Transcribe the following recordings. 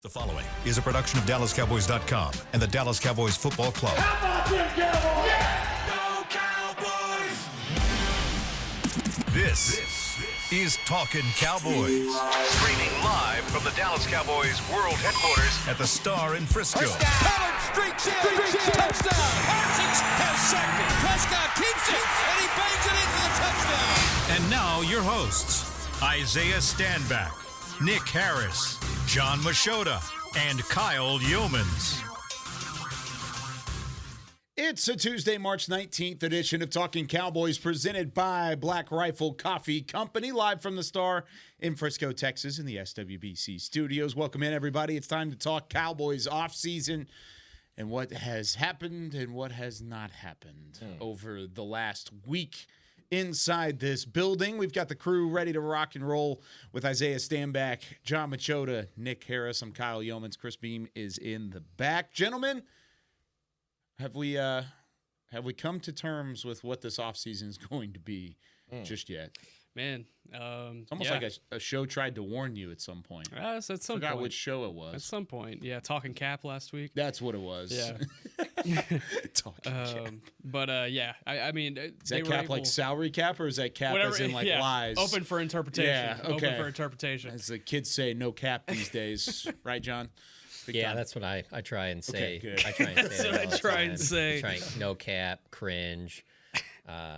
The following is a production of DallasCowboys.com and the Dallas Cowboys Football Club. How about them Cowboys? Yeah! Go Cowboys! This is Talkin Cowboys. Streaming live from the Dallas Cowboys World Headquarters at the Star in Frisco. Pollard streaks in. Touchdown. Parsons has sacked it. Prescott keeps it, and he bangs it in for the touchdown. And now your hosts, Isaiah Stanback, Nick Harris, John Machota, and Kyle Yeomans. It's a Tuesday, March 19th edition of Talking Cowboys presented by Black Rifle Coffee Company, live from the Star in Frisco, Texas, in the SWBC studios. Welcome in, everybody. It's time to talk Cowboys offseason and what has happened and what has not happened over the last week inside this building. We've got the crew ready to rock and roll with Isaiah Stanback, John Machota, Nick Harris. I'm Kyle Yeomans. Chris Beam is in the back. Gentlemen, have we come to terms with what this offseason is going to be just yet? Man, it's almost like a show tried to warn you at some point. At some Forgot point. which show it was. At some point, yeah. Talking Cap last week. That's what it was. Yeah. Talking Cap. But yeah, I mean, is that cap like salary cap, or is that cap as in like lies? Open for interpretation. Yeah, okay. Open for interpretation. As the kids say, no cap these days, right, John? Big yeah, time. That's what I try and say. Okay, good. I try and say That's that what all I the try time. and say. No cap, cringe.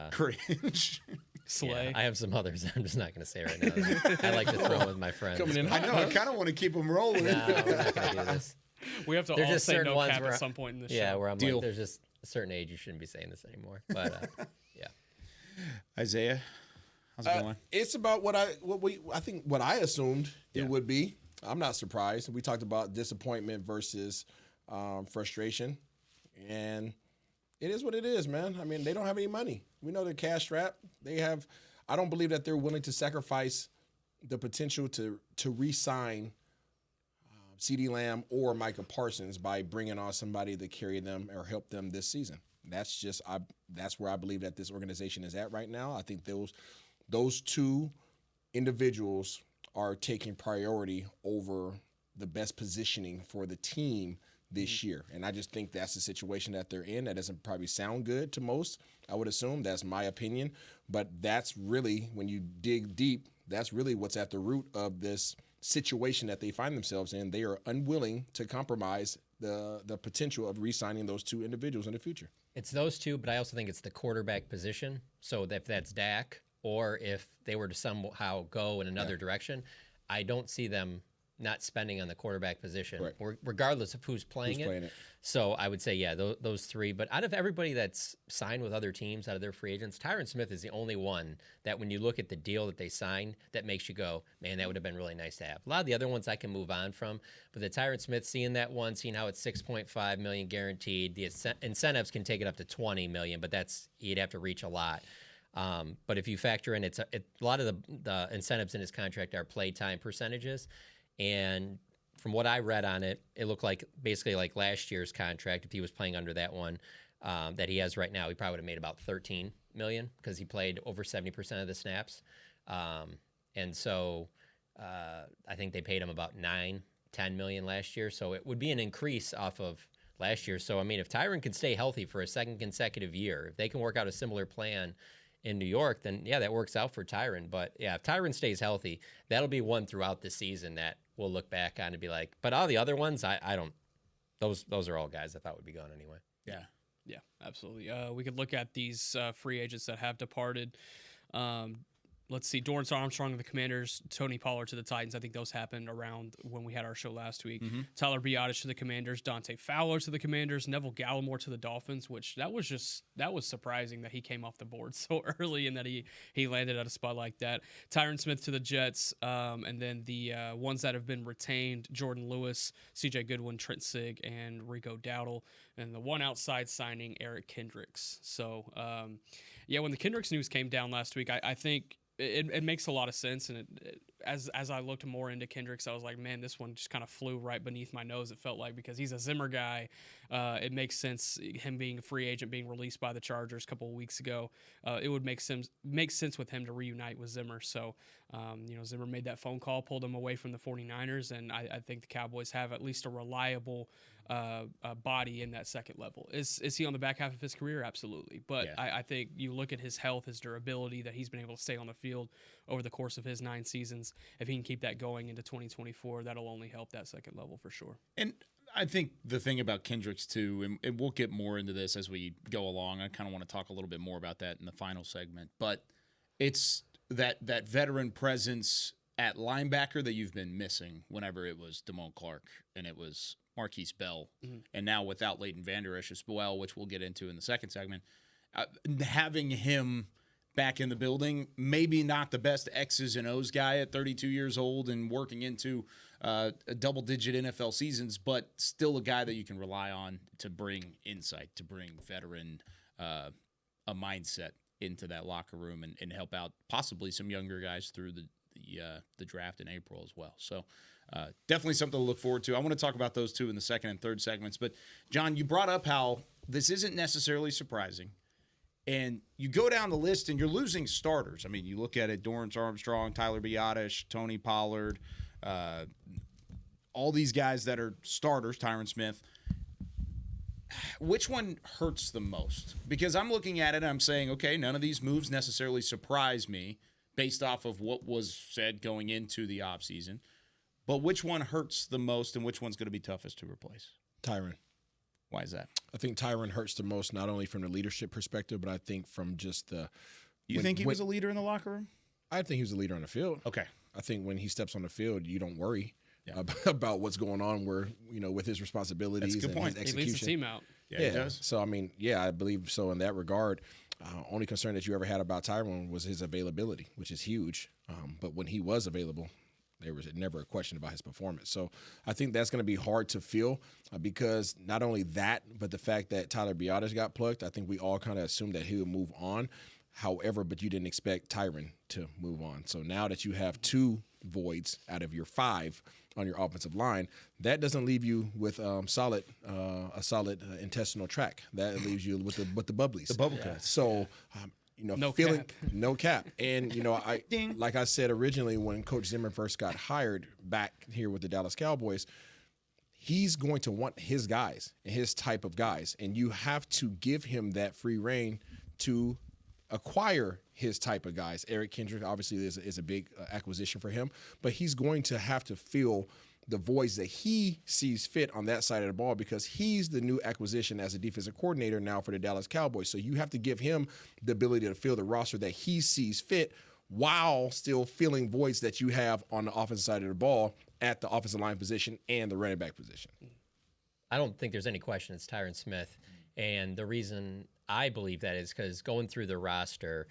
Cringe. Slay. Yeah, I have some others I'm just not going to say right now. I like to throw with my friends. Coming in. I know. I kind of want to keep them rolling. No, we're not going to do this. We have to There's all just say certain no ones cap where at some point in the show. Yeah, where I'm Deal. like, there's just a certain age you shouldn't be saying this anymore. But yeah. Isaiah, how's it going? It's about what I assumed it would be. I'm not surprised. We talked about disappointment versus frustration, and it is what it is, man. I mean, they don't have any money. We know they're cash strapped. I don't believe that they're willing to sacrifice the potential to re-sign CeeDee Lamb or Micah Parsons by bringing on somebody to carry them or help them this season. That's where I believe that this organization is at right now. I think those two individuals are taking priority over the best positioning for the team this year. And I just think that's the situation that they're in. That doesn't probably sound good to most, I would assume. That's my opinion. But that's really, when you dig deep, that's really what's at the root of this situation that they find themselves in. They are unwilling to compromise the potential of re-signing those two individuals in the future. It's those two, but I also think it's the quarterback position. So if that's Dak, or if they were to somehow go in another direction, I don't see them not spending on the quarterback position, regardless of who's playing it. So I would say, those three. But out of everybody that's signed with other teams, out of their free agents, Tyron Smith is the only one that when you look at the deal that they signed, that makes you go, man, that would have been really nice to have. A lot of the other ones I can move on from, but the Tyron Smith, seeing that one, seeing how it's $6.5 million guaranteed, the incentives can take it up to $20 million, but you'd have to reach a lot. But if you factor in, a lot of the incentives in his contract are playtime percentages. And from what I read on it, it looked like basically like last year's contract, if he was playing under that one that he has right now, he probably would have made about $13 million because he played over 70% of the snaps. And so I think they paid him about $10 million last year. So it would be an increase off of last year. So, I mean, if Tyron can stay healthy for a second consecutive year, if they can work out a similar plan in New York, then that works out for Tyron. But if Tyron stays healthy, that'll be one throughout the season that we'll look back on and be like, but all the other ones, I don't, those are all guys I thought would be gone anyway. Yeah, absolutely. We could look at these free agents that have departed. Let's see, Dorrance Armstrong to the Commanders, Tony Pollard to the Titans. I think those happened around when we had our show last week. Tyler Biadasz to the Commanders, Dante Fowler to the Commanders, Neville Gallimore to the Dolphins, which that was surprising that he came off the board so early and that he landed at a spot like that. Tyron Smith to the Jets, and then the ones that have been retained, Jordan Lewis, CJ Goodwin, Trent Sig, and Rico Dowdle, and the one outside signing, Eric Kendricks. So, when the Kendricks news came down last week, I think it makes a lot of sense, and as I looked more into Kendricks, I was like, man, this one just kind of flew right beneath my nose. It felt like, because he's a Zimmer guy. It makes sense, him being a free agent, being released by the Chargers a couple of weeks ago. It would make sense with him to reunite with Zimmer. So, Zimmer made that phone call, pulled him away from the 49ers, and I think the Cowboys have at least a reliable body in that second level. Is he on the back half of his career? Absolutely. But Yeah. I think you look at his health, his durability, that he's been able to stay on the field over the course of his 9 seasons. If he can keep that going into 2024, that'll only help that second level for sure. And I think the thing about Kendricks too, and we'll get more into this as we go along. I kind of want to talk a little bit more about that in the final segment, but it's that veteran presence at linebacker that you've been missing whenever it was Damone Clark and it was Marquise Bell, and now without Leighton Vander Esch as well, which we'll get into in the second segment, having him back in the building, maybe not the best X's and O's guy at 32 years old and working into a double-digit NFL seasons, but still a guy that you can rely on to bring insight, to bring veteran a mindset into that locker room and help out possibly some younger guys through the draft in April as well. So definitely something to look forward to. I want to talk about those two in the second and third segments. But, John, you brought up how this isn't necessarily surprising. And you go down the list and you're losing starters. I mean, you look at it, Dorrance Armstrong, Tyler Biadasz, Tony Pollard, all these guys that are starters, Tyron Smith. Which one hurts the most? Because I'm looking at it and I'm saying, okay, none of these moves necessarily surprise me based off of what was said going into the offseason. But which one hurts the most and which one's going to be toughest to replace? Tyron. Why is that? I think Tyron hurts the most, not only from the leadership perspective, but I think from just the. You think he was a leader in the locker room? I think he was a leader on the field. Okay. I think when he steps on the field, you don't worry about what's going on with his responsibilities That's a good and point. his He execution. leads the team out. Yeah, he does. So, I mean, I believe so in that regard. Only concern that you ever had about Tyron was his availability, which is huge. But when he was available, there was never a question about his performance. So I think that's going to be hard to feel because not only that, but the fact that Tyler Biadasz got plucked, I think we all kind of assumed that he would move on. However, but you didn't expect Tyron to move on. So now that you have 2 voids out of your 5 on your offensive line, that doesn't leave you with a solid intestinal tract. That leaves you with the bubblies. The bubble cuts. So, No feeling cap. no cap. And, like I said originally when Coach Zimmer first got hired back here with the Dallas Cowboys, he's going to want his guys and his type of guys. And you have to give him that free reign to acquire his type of guys. Eric Kendrick obviously is a big acquisition for him, but he's going to have to fill the voids that he sees fit on that side of the ball because he's the new acquisition as a defensive coordinator now for the Dallas Cowboys. So you have to give him the ability to fill the roster that he sees fit while still filling voids that you have on the offensive side of the ball at the offensive line position and the running back position. I don't think there's any question it's Tyron Smith. And the reason I believe that is because going through the roster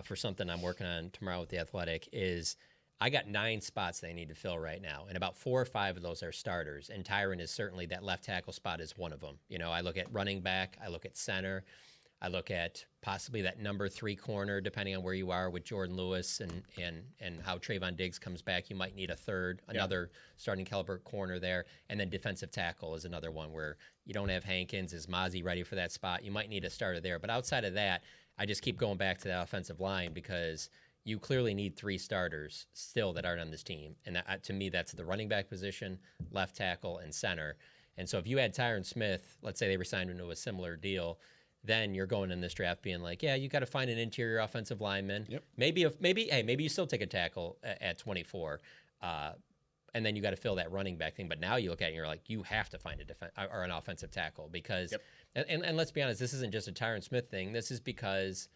for something I'm working on tomorrow with The Athletic is I got 9 spots that I need to fill right now, and about 4 or 5 of those are starters, and Tyron is certainly that left tackle spot is one of them. I look at running back, I look at center, I look at possibly that number 3 corner, depending on where you are with Jordan Lewis and how Trayvon Diggs comes back. You might need a third, another starting caliber corner there, and then defensive tackle is another one where you don't have Hankins. Is Mozzie ready for that spot? You might need a starter there, but outside of that, I just keep going back to that offensive line because you clearly need 3 starters still that aren't on this team. And that, to me, that's the running back position, left tackle, and center. And so if you had Tyron Smith, let's say they were signed into a similar deal, then you're going in this draft being like, yeah, you got to find an interior offensive lineman. Yep. Maybe you still take a tackle at 24. And then you got to fill that running back thing. But now you look at it and you're like, you have to find an offensive tackle because, and let's be honest, this isn't just a Tyron Smith thing. This is because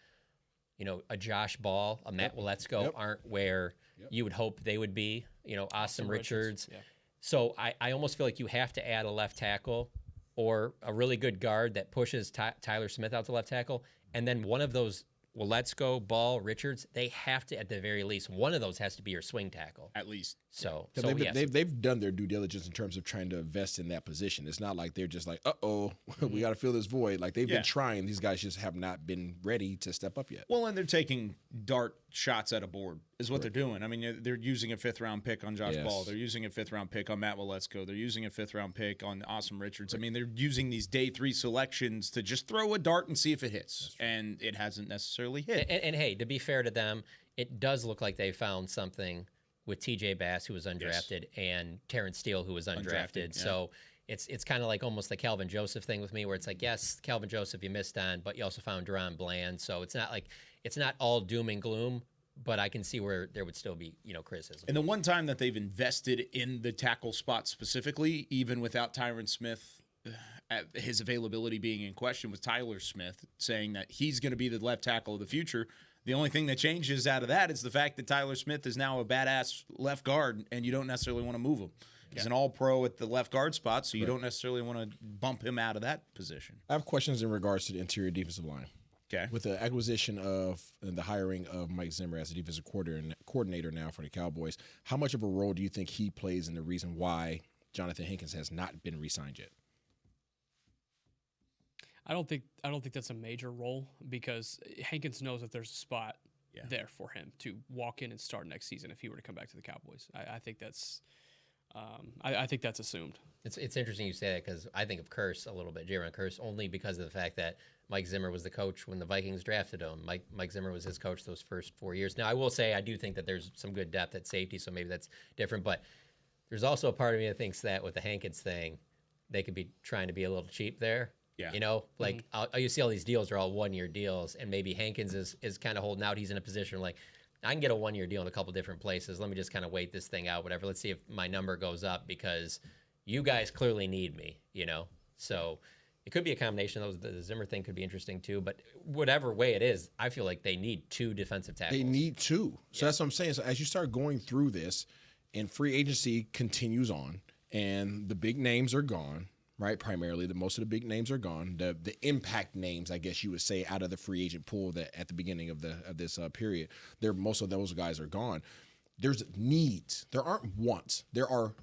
a Josh Ball, a Matt Waletzko aren't where you would hope they would be. Austin Richards. Yeah. So I almost feel like you have to add a left tackle or a really good guard that pushes Tyler Smith out to left tackle. And then one of those, Waletzko, Ball, Richards, they have to, at the very least, one of those has to be your swing tackle. At least. They've done their due diligence in terms of trying to invest in that position. It's not like they're just like, we got to fill this void. Like they've been trying. These guys just have not been ready to step up yet. Well, and they're taking dart shots at a board is what they're doing. I mean, they're using a 5th-round pick on Josh Ball. They're using a 5th-round pick on Matt Waletzko. They're using a 5th-round pick on Awesome Richards. I mean, they're using these day 3 selections to just throw a dart and see if it hits, and it hasn't necessarily hit. And hey, to be fair to them, it does look like they found something with T.J. Bass, who was undrafted, and Terrence Steele, who was undrafted. So it's kind of like almost the Calvin Joseph thing with me, where it's like, yes, Calvin Joseph you missed on, but you also found Deron Bland. So it's not like it's not all doom and gloom, but I can see where there would still be, criticism. And the one time that they've invested in the tackle spot specifically, even without Tyron Smith, his availability being in question, was Tyler Smith saying that he's going to be the left tackle of the future. The only thing that changes out of that is the fact that Tyler Smith is now a badass left guard, and you don't necessarily want to move him. He's an all-pro at the left guard spot, so you don't necessarily want to bump him out of that position. I have questions in regards to the interior defensive line. Okay. With the acquisition of and the hiring of Mike Zimmer as the defensive coordinator now for the Cowboys, how much of a role do you think he plays in the reason why Jonathan Hankins has not been re-signed yet? I don't think that's a major role, because Hankins knows that there's a spot there for him to walk in and start next season if he were to come back to the Cowboys. I think that's I think that's assumed. It's interesting you say that, because I think of Curse a little bit, Jaron Curse, only because of the fact that Mike Zimmer was the coach when the Vikings drafted him. Mike Zimmer was his coach those first 4 years. Now, I will say I do think that there's some good depth at safety, so maybe that's different. But there's also a part of me that thinks that with the Hankins thing, they could be trying to be a little cheap there. Yeah. You see all these deals are all 1-year deals, and maybe Hankins is kind of holding out. He's in a position like, I can get a 1-year deal in a couple different places. Let me just kind of wait this thing out, whatever. Let's see if my number goes up, because you guys clearly need me, So it could be a combination of those. The Zimmer thing could be interesting too, but whatever way it is, I feel like they need 2 defensive tackles. They need 2. So that's what I'm saying. So as you start going through this and free agency continues on and the big names are gone, right? Primarily, most of the big names are gone. The impact names, I guess you would say, out of the free agent pool that at the beginning of this period, most of those guys are gone. There's needs. There aren't wants. There are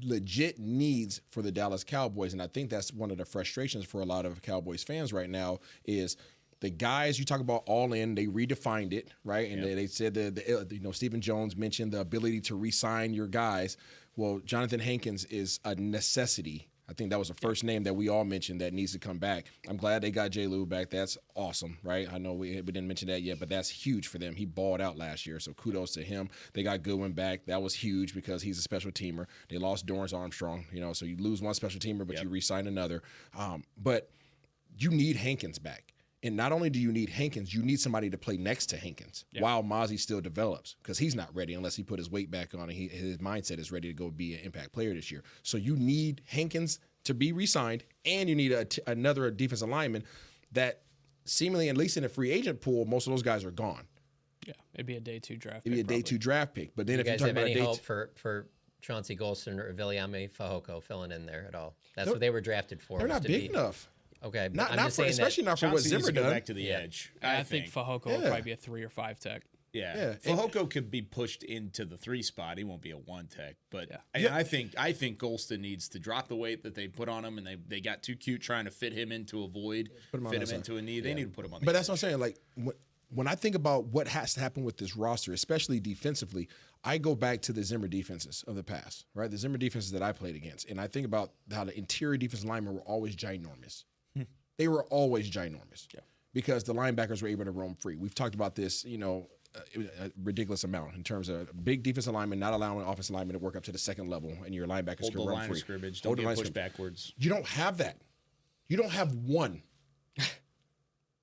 legit needs for the Dallas Cowboys, and I think that's one of the frustrations for a lot of Cowboys fans right now is the guys you talk about all in. They redefined it, right? And they said that Stephen Jones mentioned the ability to re-sign your guys. Well, Jonathan Hankins is a necessity. I think that was the first name that we all mentioned that needs to come back. I'm glad they got J. Lou back. That's awesome, right? I know we didn't mention that yet, but that's huge for them. He balled out last year, so kudos to him. They got Goodwin back. That was huge because he's a special teamer. They lost Dorrance Armstrong, so you lose one special teamer, but you re-sign another. But you need Hankins back. And not only do you need Hankins, you need somebody to play next to Hankins while Mozzie still develops, because he's not ready unless he put his weight back on and his mindset is ready to go be an impact player this year. So you need Hankins to be re-signed, and you need another defensive lineman that seemingly, at least in the free agent pool, most of those guys are gone. Yeah, it'd be a day 2 draft. It'd be a day 2 draft pick. But then you if guys you talk have about any hope for Chauncey Golston or Viliame Fehoko filling in there at all? That's what they were drafted for. They're not big enough. Okay, not especially not for what Zimmer done. Back to the edge. I think Fehoko will probably be a 3 or 5 tech. Yeah. Fehoko could be pushed into the 3 spot. He won't be a 1 tech, but I think Golston needs to drop the weight that they put on him, and they got too cute trying to fit him into a void, fit him into a knee. They need to put him on. But that's what I'm saying. Like when I think about what has to happen with this roster, especially defensively, I go back to the Zimmer defenses of the past, right? The Zimmer defenses that I played against, and I think about how the interior defensive linemen were always ginormous. They were always ginormous because the linebackers were able to roam free. We've talked about this, a ridiculous amount in terms of big defensive linemen not allowing offensive linemen to work up to the second level, and your linebackers can run free. Scrimmage. Don't get pushed backwards. You don't have that. You don't have one.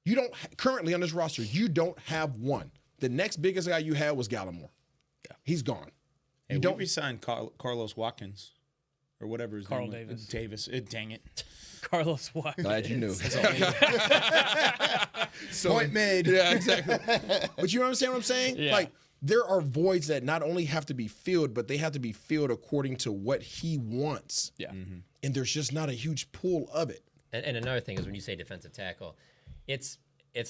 You don't currently on this roster. You don't have one. The next biggest guy you had was Gallimore. Yeah, he's gone. Hey, you don't resign Carlos Watkins or whatever his Carl name Davis. Davis. Dang it. Carlos Watkins. Glad you knew. Point made. Yeah, exactly. But you understand what I'm saying? Yeah. Like, there are voids that not only have to be filled, but they have to be filled according to what he wants. Yeah. Mm-hmm. And there's just not a huge pool of it. And another thing is when you say defensive tackle, it's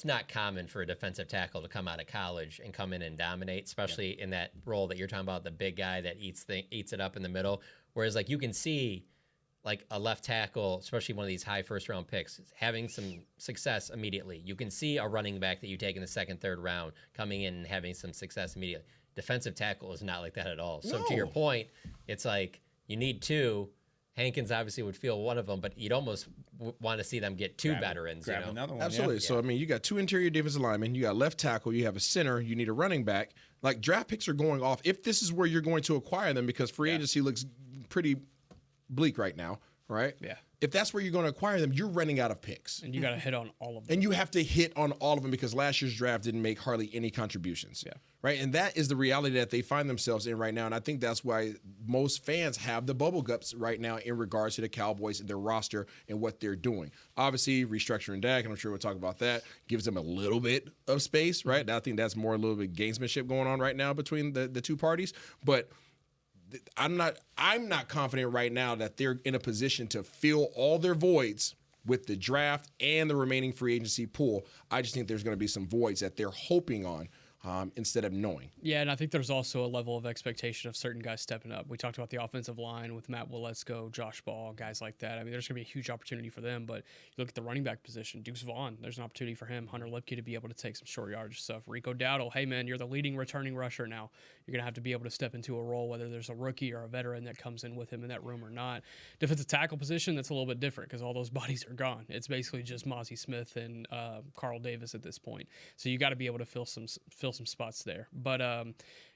not common for a defensive tackle to come out of college and come in and dominate, especially in that role that you're talking about, the big guy that eats it up in the middle. Whereas, like, you can see like a left tackle, especially one of these high first-round picks, having some success immediately. You can see a running back that you take in the second, third round coming in and having some success immediately. Defensive tackle is not like that at all. So to your point, it's like you need two. Hankins obviously would feel one of them, but you'd almost want to see them get two veterans. Grab another one. Absolutely. Yeah. So, I mean, you got two interior defensive linemen, you got left tackle, you have a center, you need a running back. Like, draft picks are going off. If this is where you're going to acquire them, because free agency looks pretty bleak right now, right? Yeah. If that's where you're going to acquire them, you're running out of picks. And you got to hit on all of them. And you have to hit on all of them because last year's draft didn't make hardly any contributions. Yeah. Right. And that is the reality that they find themselves in right now. And I think that's why most fans have the bubble guts right now in regards to the Cowboys and their roster and what they're doing. Obviously, restructuring Dak, and I'm sure we'll talk about that, gives them a little bit of space, right? I think that's more a little bit of gamesmanship going on right now between the two parties. But I'm not confident right now that they're in a position to fill all their voids with the draft and the remaining free agency pool. I just think there's going to be some voids that they're hoping on instead of knowing. Yeah, and I think there's also a level of expectation of certain guys stepping up. We talked about the offensive line with Matt Waletzko, Josh Ball, guys like that. I mean, there's going to be a huge opportunity for them, but you look at the running back position, Deuce Vaughn, there's an opportunity for him, Hunter Lipke to be able to take some short yardage stuff. Rico Dowdle, hey, man, you're the leading returning rusher now. You're going to have to be able to step into a role, whether there's a rookie or a veteran that comes in with him in that room or not. Defensive tackle position, that's a little bit different because all those bodies are gone. It's basically just Mozzie Smith and Carl Davis at this point. So you got to be able to fill some spots there. But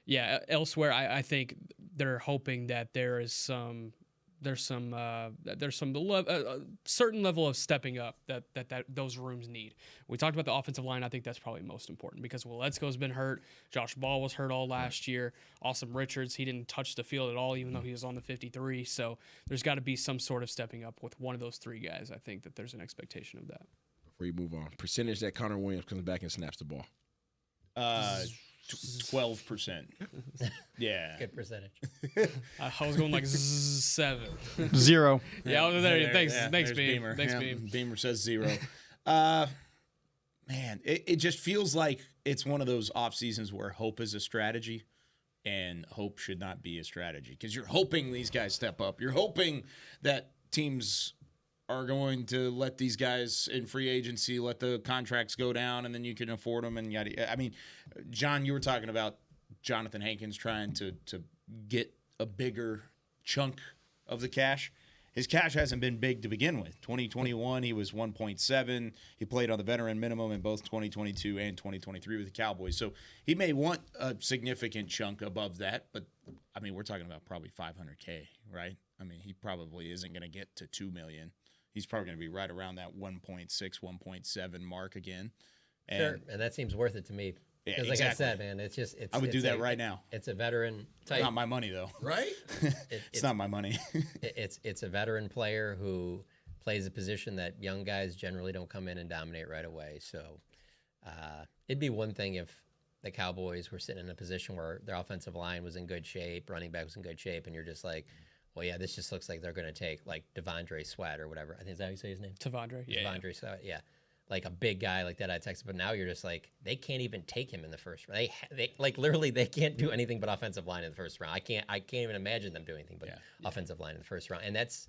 yeah, elsewhere, I think they're hoping that there's some certain level of stepping up that those rooms need. We talked about the offensive line. I think that's probably most important because Waletzko's been hurt. Josh Ball was hurt all last year. Awesome Richards, he didn't touch the field at all, even though he was on the 53. So there's got to be some sort of stepping up with one of those three guys. I think that there's an expectation of that. Before you move on, percentage that Connor Williams comes back and snaps the ball. 12%. Yeah. Good percentage. I was going like 7. 0. Yeah, I was there. Thanks, there's Beamer. Thanks, Yeah, Beamer. Beamer says 0. Man, it just feels like it's one of those off seasons where hope is a strategy and hope should not be a strategy because you're hoping these guys step up. You're hoping that teams are going to let these guys in free agency, let the contracts go down, and then you can afford them. And yada. I mean, John, you were talking about Jonathan Hankins trying to get a bigger chunk of the cash. His cash hasn't been big to begin with. 2021, he was 1.7. He played on the veteran minimum in both 2022 and 2023 with the Cowboys. So he may want a significant chunk above that, but, I mean, we're talking about probably $500K, right? I mean, he probably isn't going to get to $2 million. He's probably going to be right around that 1.6, 1.7 mark again. And Sure, and that seems worth it to me. Yeah, Because like I said, man, it's I would do that right now. It's a veteran type. Not my money, though. Right? It's not my money. It's a veteran player who plays a position that young guys generally don't come in and dominate right away. So it'd be one thing if the Cowboys were sitting in a position where their offensive line was in good shape, running back was in good shape, and you're just like, well, yeah, this just looks like they're going to take like Devondre Sweat or whatever. I think is that how you say his name? Tavondre. Yeah. Devondre Sweat, yeah. Like a big guy like that I texted, but now you're just like, they can't even take him in the first round. They like literally they can't do anything but offensive line in the first round. I can't even imagine them doing anything but offensive line in the first round. And that's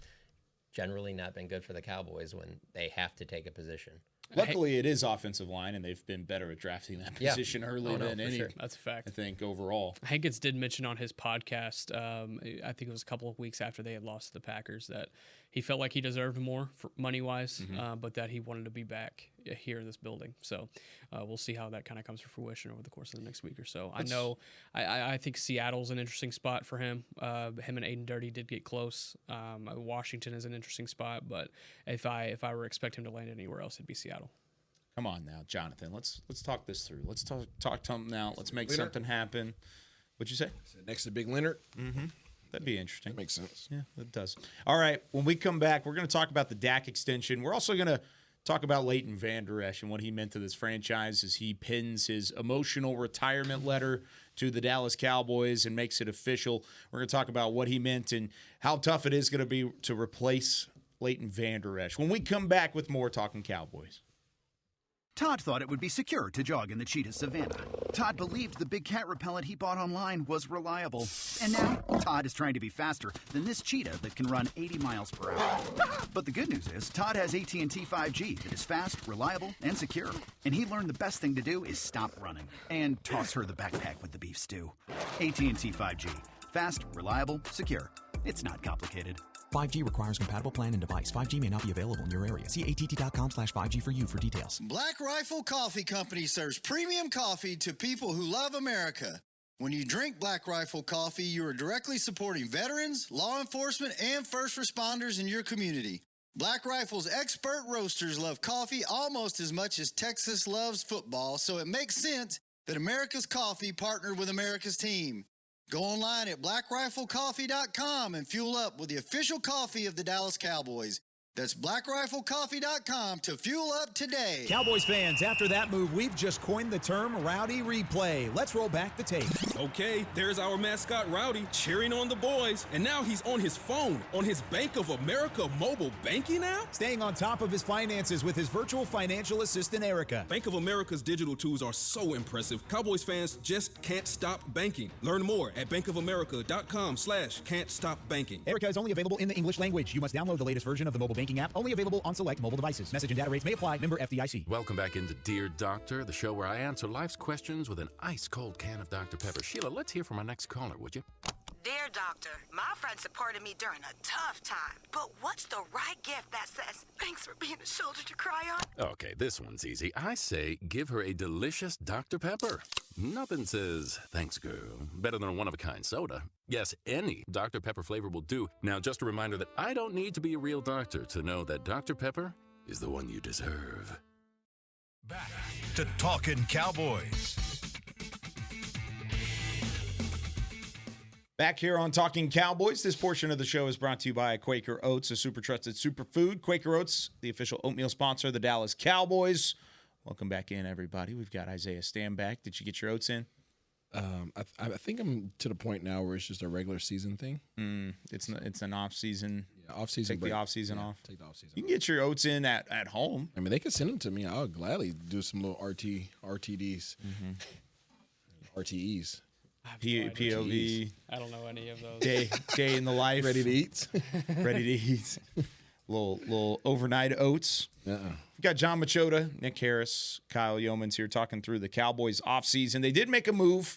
generally not been good for the Cowboys when they have to take a position. Luckily, it is offensive line, and they've been better at drafting that position early than any. Sure. That's a fact. I think overall. Hankins did mention on his podcast, I think it was a couple of weeks after they had lost to the Packers, that he felt like he deserved more money-wise, but that he wanted to be back here in this building. So we'll see how that kind of comes to fruition over the course of the next week or so. I think Seattle's an interesting spot for him. Him and Aiden Dirty did get close. Washington is an interesting spot, but if I were to expect him to land anywhere else, it'd be Seattle. Come on now, Jonathan. Let's talk this through. Let's talk something out. Let's make something happen. What'd you say? Next to Big Leonard. That'd be interesting. That makes sense. Yeah, it does. All right. When we come back, we're going to talk about the Dak extension. We're also going to talk about Leighton Vander Esch and what he meant to this franchise as he pins his emotional retirement letter to the Dallas Cowboys and makes it official. We're going to talk about what he meant and how tough it is going to be to replace Leighton Vander Esch when we come back with more Talkin' Cowboys. Todd thought it would be secure to jog in the cheetah savanna. Todd believed the big cat repellent he bought online was reliable. And now, Todd is trying to be faster than this cheetah that can run 80 miles per hour. But the good news is, Todd has AT&T 5G that is fast, reliable, and secure. And he learned the best thing to do is stop running and toss her the backpack with the beef stew. AT&T 5G. Fast, reliable, secure. It's not complicated. 5G requires compatible plan and device. 5G may not be available in your area. See att.com/5G for you for details. Black Rifle Coffee Company serves premium coffee to people who love America. When you drink Black Rifle coffee, you are directly supporting veterans, law enforcement, and first responders in your community. Black Rifle's expert roasters love coffee almost as much as Texas loves football, so it makes sense that America's Coffee partnered with America's team. Go online at blackriflecoffee.com and fuel up with the official coffee of the Dallas Cowboys. That's blackriflecoffee.com to fuel up today. Cowboys fans, after that move, we've just coined the term Rowdy Replay. Let's roll back the tape. Okay, there's our mascot Rowdy cheering on the boys. And now he's on his phone, on his Bank of America mobile banking app? Staying on top of his finances with his virtual financial assistant, Erica. Bank of America's digital tools are so impressive. Cowboys fans just can't stop banking. Learn more at bankofamerica.com/can't-stop-banking. Erica is only available in the English language. You must download the latest version of the mobile banking app, only available on select mobile devices. Message and data rates may apply. Member FDIC. Welcome back into Dear Doctor, the show where I answer life's questions with an ice-cold can of Dr. Pepper. Sheila, let's hear from our next caller, would you? Dear Doctor, my friend supported me during a tough time, but what's the right gift that says, thanks for being a shoulder to cry on? Okay, this one's easy. I say give her a delicious Dr. Pepper. Nothing says, thanks, girl, better than a one-of-a-kind soda. Yes, any Dr. Pepper flavor will do. Now, just a reminder that I don't need to be a real doctor to know that Dr. Pepper is the one you deserve. Back to Talkin' Cowboys. Back here on Talking Cowboys, this portion of the show is brought to you by Quaker Oats, a super trusted superfood. Quaker Oats, the official oatmeal sponsor of the Dallas Cowboys. Welcome back in, everybody. We've got Isaiah Stanback. Did you get your oats in? I think I'm to the point now where it's just a regular season thing. It's an off-season. Yeah, off-season. Take the off-season off. Take the off-season. You can get your oats in at home. I mean, they could send them to me. I'll gladly do some little RTDs, RTEs. POV. I don't know any of those. Day in the life. Ready to eat. Ready to eat. Little overnight oats. We've got John Machota, Nick Harris, Kyle Yeomans here talking through the Cowboys offseason. They did make a move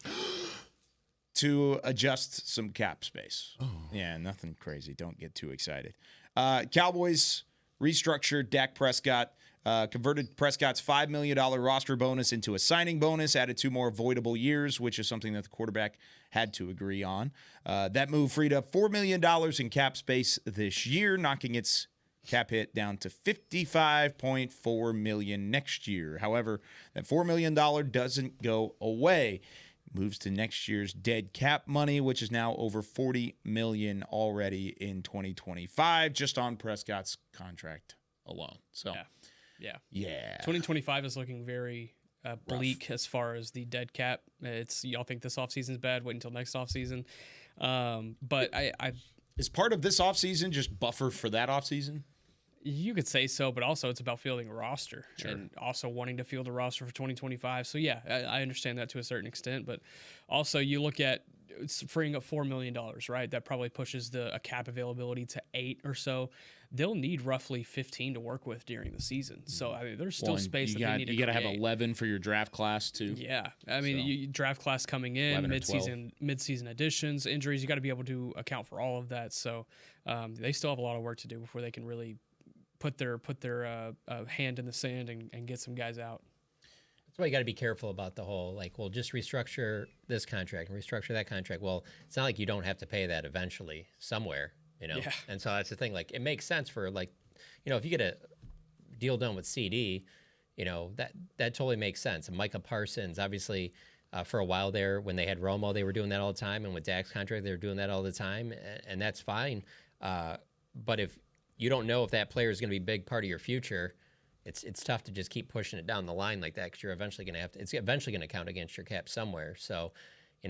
to adjust some cap space. Oh. Yeah, nothing crazy. Don't get too excited. Cowboys restructured Dak Prescott, converted Prescott's $5 million roster bonus into a signing bonus, added 2 more voidable years, which is something that the quarterback had to agree on. That move freed up $4 million in cap space this year, knocking its cap hit down to $55.4 million next year. However, that $4 million doesn't go away. It moves to next year's dead cap money, which is now over $40 million already in 2025, just on Prescott's contract alone. So, yeah. 2025 is looking very bleak as far as the dead cap. Y'all think this offseason is bad? Wait until next offseason. But I is part of this offseason just buffer for that offseason? You could say so, but also it's about fielding a roster and also wanting to field a roster for 2025. So, yeah, I understand that to a certain extent. But also you look at it's freeing up $4 million, right? That probably pushes a cap availability to 8 or so. They'll need roughly 15 to work with during the season. So, I mean, there's still space that they need to create. You got to have 11 for your draft class, too. Yeah. I mean, draft class coming in, mid-season additions, injuries. You got to be able to account for all of that. So, they still have a lot of work to do before they can really put their hand in the sand and get some guys out. That's why you got to be careful about the whole, just restructure this contract and restructure that contract. Well, it's not like you don't have to pay that eventually somewhere, Yeah. And so that's the thing. It makes sense for, if you get a deal done with CD, that totally makes sense. And Micah Parsons, obviously, for a while there, when they had Romo, they were doing that all the time. And with Dak's contract, they were doing that all the time. And that's fine. But if you don't know if that player is going to be a big part of your future, it's tough to just keep pushing it down the line like that, because you're eventually going to it's eventually going to count against your cap somewhere. So,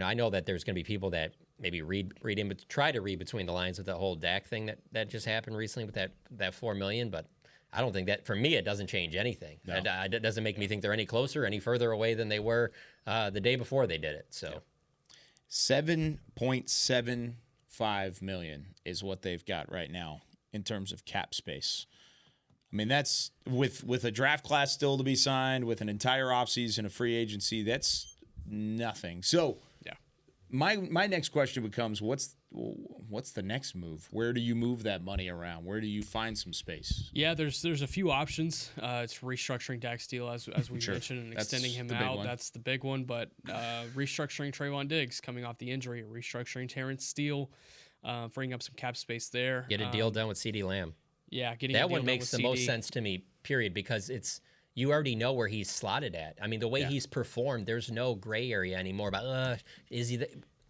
I know that there's going to be people that maybe try to read between the lines with the whole Dak thing that just happened recently with that $4 million, but I don't think that, for me, it doesn't change anything. No. It doesn't make me think they're any closer, any further away than they were the day before they did it. So, $7.75 million is what they've got right now in terms of cap space. I mean, that's with a draft class still to be signed, with an entire offseason of free agency, that's nothing. So, my next question becomes, what's the next move? Where do you move that money around? Where do you find some space? Yeah, there's a few options. It's restructuring Dak's deal, as we mentioned, and extending him out. That's the big one. But restructuring Trayvon Diggs coming off the injury, restructuring Terrence Steele, freeing up some cap space there. Get a deal done with CeeDee Lamb. Yeah, that one makes the most sense to me, period, because you already know where he's slotted at. I mean, the way he's performed, there's no gray area anymore about, is he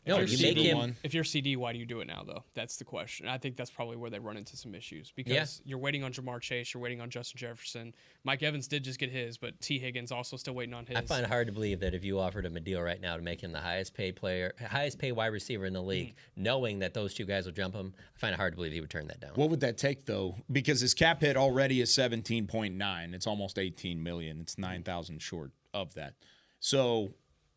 No, you make him. If you're CD, why do you do it now, though? That's the question. I think that's probably where they run into some issues because you're waiting on Jamar Chase, you're waiting on Justin Jefferson. Mike Evans did just get his, but T. Higgins also still waiting on his. I find it hard to believe that if you offered him a deal right now to make him the highest paid wide receiver in the league, knowing that those two guys will jump him, I find it hard to believe he would turn that down. What would that take, though? Because his cap hit already is 17.9. It's almost 18 million. It's 9,000 short of that. So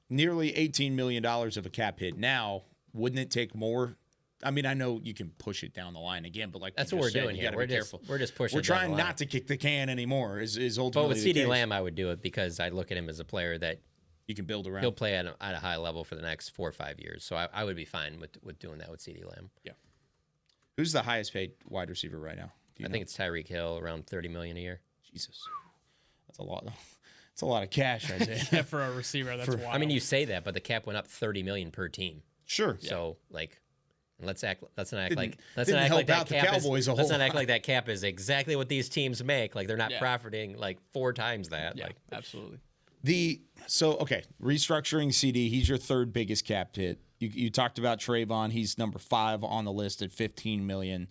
nearly $18 million of a cap hit now. Wouldn't it take more? I mean, I know you can push it down the line again, but that's what we're doing here. We're just pushing. We're trying not to kick the can anymore. Is ultimately. But with CeeDee Lamb, I would do it because I look at him as a player that you can build around. He'll play at a high level for the next 4 or 5 years. So I would be fine with doing that with CeeDee Lamb. Yeah. Who's the highest paid wide receiver right now? I think it's Tyreek Hill, around $30 million a year. Jesus, that's a lot. That's a lot of cash, I think. Yeah, for a receiver, that's wild. I mean, you say that, but the cap went up $30 million per team. Sure. So let's not act like that cap is exactly what these teams make. Like they're not profiting like 4 times that. Yeah, absolutely. Restructuring CD, he's your third biggest cap hit. You talked about Trayvon, he's number 5 on the list at $15 million.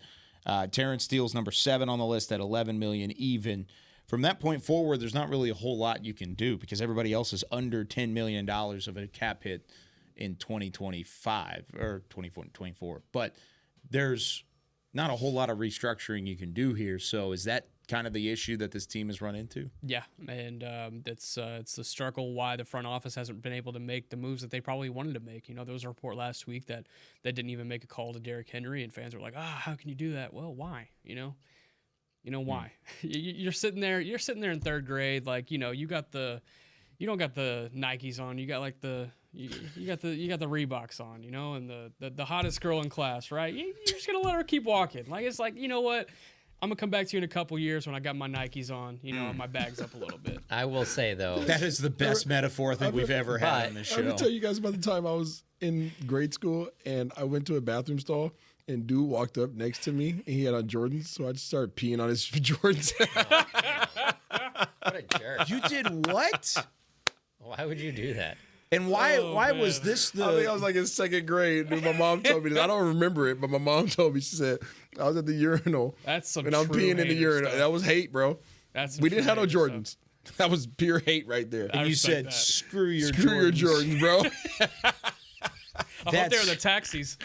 Terrence Steele's number 7 on the list at $11 million even. From that point forward, there's not really a whole lot you can do because everybody else is under $10 million of a cap hit in 2025 or 24. But there's not a whole lot of restructuring you can do here. So is that kind of the issue that this team has run into? Yeah, and it's the struggle why the front office hasn't been able to make the moves that they probably wanted to make. You know, there was a report last week that they didn't even make a call to Derrick Henry, and fans were like, how can you do that? Well, why? You know why? You're sitting there in 3rd grade, like, you don't got the Nikes on, you got like you got the Reeboks on, and the hottest girl in class, right? You're just gonna let her keep walking. Like it's like, you know what? I'm gonna come back to you in a couple years when I got my Nikes on, and my bag's up a little bit. I will say though, that is the best metaphor I think we've ever had on this show. I'm gonna tell you guys about the time I was in grade school and I went to a bathroom stall and dude walked up next to me and he had on Jordans, so I just started peeing on his Jordans. What a jerk! You did what? Why would you do that? And why was this the... I think I was like in 2nd grade. Dude, my mom told me this. I don't remember it, but my mom told me. She said, I was at the urinal. That's some and I'm peeing in the urinal. Stuff. That was hate, bro. We didn't have no Jordans. Stuff. That was pure hate right there. And you said, screw your Jordans, bro. I hope they were the taxis.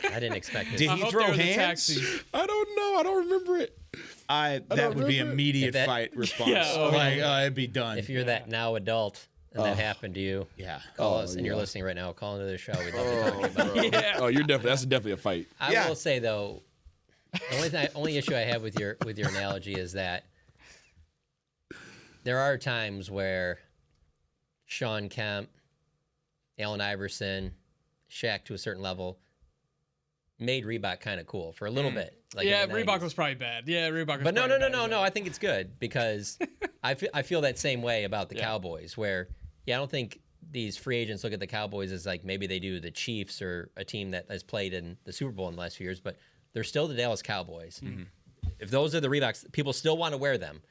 I didn't expect it. Did he throw hands? I don't know. I don't remember it. That would be immediate fight response. Yeah, it'd be done. If you're that now adult and that happened to you, call us. And you're listening right now. Call into the show. We'd love to talk about it. Yeah. Oh, that's definitely a fight. I will say though, the only issue I have with your analogy is that there are times where Sean Kemp, Allen Iverson, Shaq to a certain level made Reebok kind of cool for a little bit. Like Reebok was probably bad. Yeah, Reebok was But no. I think it's good because I feel that same way about the Cowboys where, I don't think these free agents look at the Cowboys as like maybe they do the Chiefs or a team that has played in the Super Bowl in the last few years, but they're still the Dallas Cowboys. Mm-hmm. If those are the Reeboks, people still want to wear them.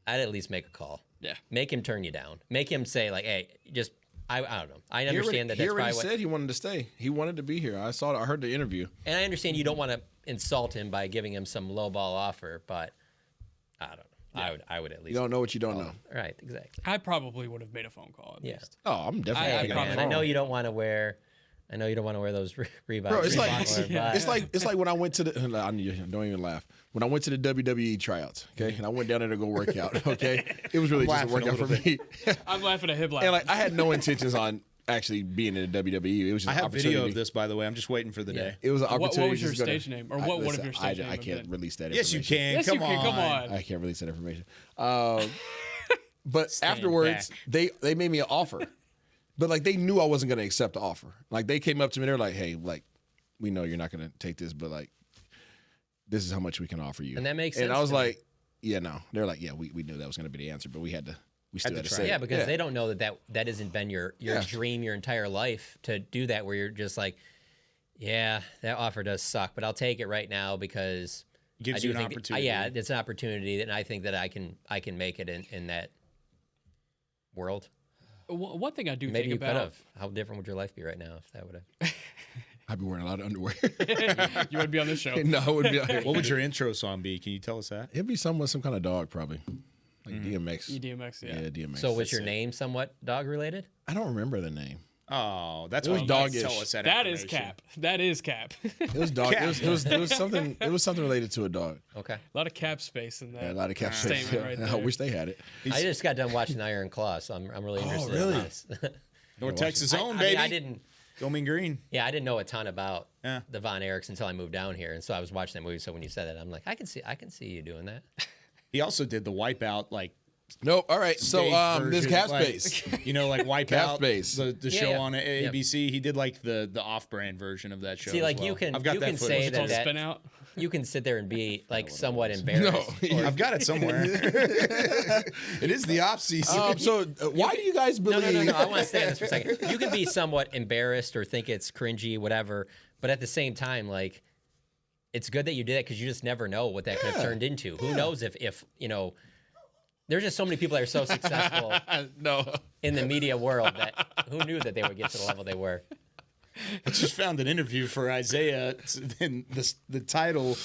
I'd at least make a call. Yeah. Make him turn you down. Make him say like, hey, just... I don't know. I understand he already said he wanted to stay. He wanted to be here. I saw it. I heard the interview. And I understand you don't want to insult him by giving him some lowball offer, but I don't know. Yeah. I would at least. You don't know what you don't know. Right, exactly. I probably would have made a phone call at least. Oh, I'm definitely. I know you don't want to wear I know you don't want to wear those Reeboks. Bro, it's Reebok, it's like when I went to the. Don't even laugh. When I went to the WWE tryouts, okay, and I went down there to go work out, okay, it was really just a workout for me. I'm laughing at him. And like I had no intentions on actually being in the WWE. It was just I an have video opportunity. of this, by the way. I'm just waiting for the day. It was an opportunity. What was your stage name, or what would have your stage name? I can't release that. Yes, you information. can. Yes, Come you can. on. Come on. I can't release that information. But Stand afterwards, back. they made me an offer. But like they knew I wasn't going to accept the offer. Like they came up to me, they're like, "Hey, like we know you're not going to take this, but like this is how much we can offer you." And that makes sense. And I was to me. like, "Yeah, no." They're like, "Yeah, we knew that was going to be the answer, but we still had to say Yeah, it." because they don't know that hasn't been your dream your entire life to do that, where you're just like, yeah, that offer does suck, but I'll take it right now because Gives you an opportunity. Yeah, it's an opportunity, and I think that I can make it in that world. One thing I do Maybe think you about. could have. How different would your life be right now if that would have? I'd be wearing a lot of underwear. You would be on this show. No, it would be. What would your intro song be? Can you tell us that? It'd be some kind of dog, probably, like DMX. DMX, yeah. Yeah, DMX. So was your name somewhat dog related? I don't remember the name. Oh, that's It was what you guys doggish. tell us that. That is information. cap. That is cap. It was dog. It was something. It was something related to a dog. Okay. A lot of cap space in that. Yeah, a lot of cap space. statement right I there. wish they had it. I just got done watching Iron Claw, so I'm really interested really? in this. North Texas own, I baby. mean, I didn't. Go Mean Green. Yeah, I didn't know a ton about Yeah. the Von Erichs until I moved down here, and so I was watching that movie. So when you said that, I'm like, I can see you doing that. He also did the Wipeout, like Nope. All right. So stage this version, cap like, space. You know, like Wipeout, Cap space. the show Yeah. on ABC. He did like the off-brand version of that show. See, as like well. you can I've got you that can footage. say that Spin out. you can sit there and be like somewhat embarrassed. No. I've got it somewhere. It is the off season. So why do you guys believe? No. I want to stay on this for a second. You can be somewhat embarrassed or think it's cringy, whatever, but at the same time, like, it's good that you did that because you just never know what that could have turned into. Who knows if you know? There's just so many people that are so successful in the media world that who knew that they would get to the level they were. I just found an interview for Isaiah, and the title,